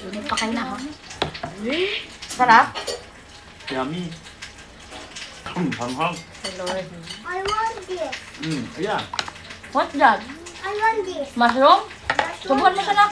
Init pa kayo na, ha? Sarap? Yummy. Hanghang. Lord. I want this. Yeah. What's that? I want this. Mushroom? Subukan mo siya na.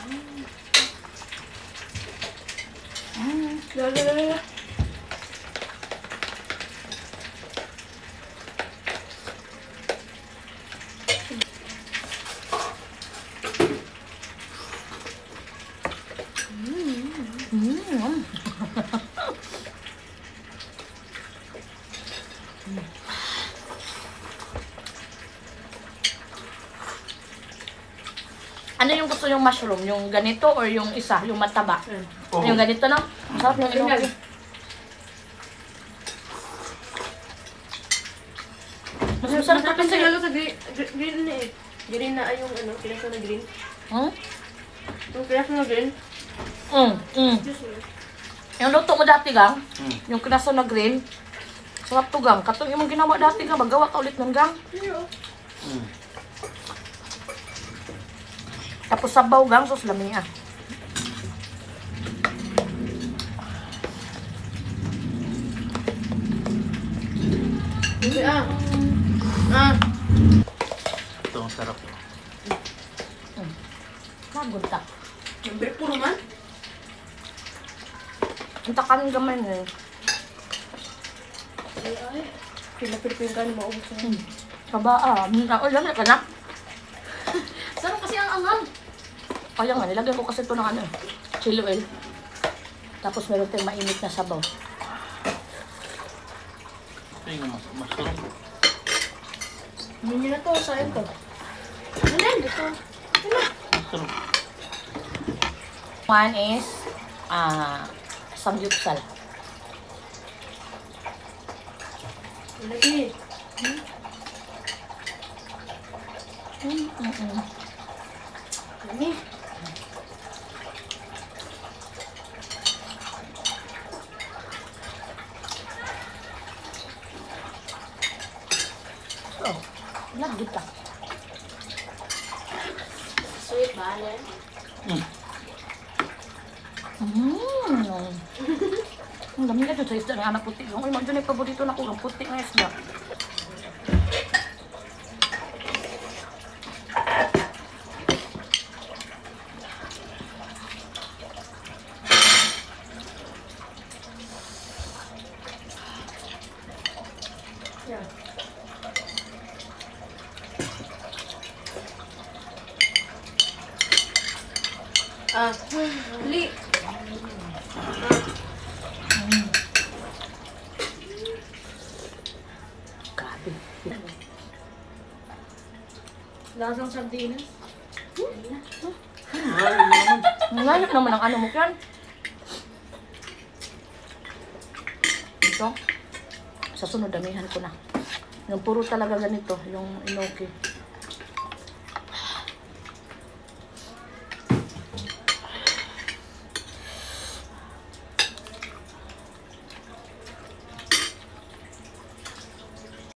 Ano yung gusto yung mushroom? Yung ganito or yung isa? Yung mataba? Oh. Yung ganito, no? Masarap yung inoki. Mas masarap ito kasi. Lalo sa green na eh. Green na ay yung ano, pinaso na green. Yung pinaso na green. Yung luto mo dati, gang. Yung kinaso na green. Sarap to, gang. Katong yung ginawa dati, gang. Magawa ka ulit nun, gang. Tapos sabaw, gang. Sos lamia. Ito ang sarap. Magod ka. Number puro man. Ang takan gamay na eh. Ay, pila-pilipin ka na maubos na. Kabaa. O, lamia ka na. Sarap kasi ang anghang. Kaya nga, nilagyan ko kasi ito ng ano, chili oil. Tapos meron tayong mainit na sabaw. Ito yung mushroom. Hindi na to, saan to? Ano yan? Ito. Mushroom. One is, samgyupsal. Lagi. Lagi. Oh, lagi ka. Sweet ba yan? Ang dami ka dyan sa isda ng anak puti. Yung imang dyan ay paborito na ko, ang puti ng isda. Yeah. Li. Grabe. Lasang sardinas. Ang layo naman ang ano mo yan. Ito, sa sunod damihan ko na. Yung puro talaga ganito, yung inoki.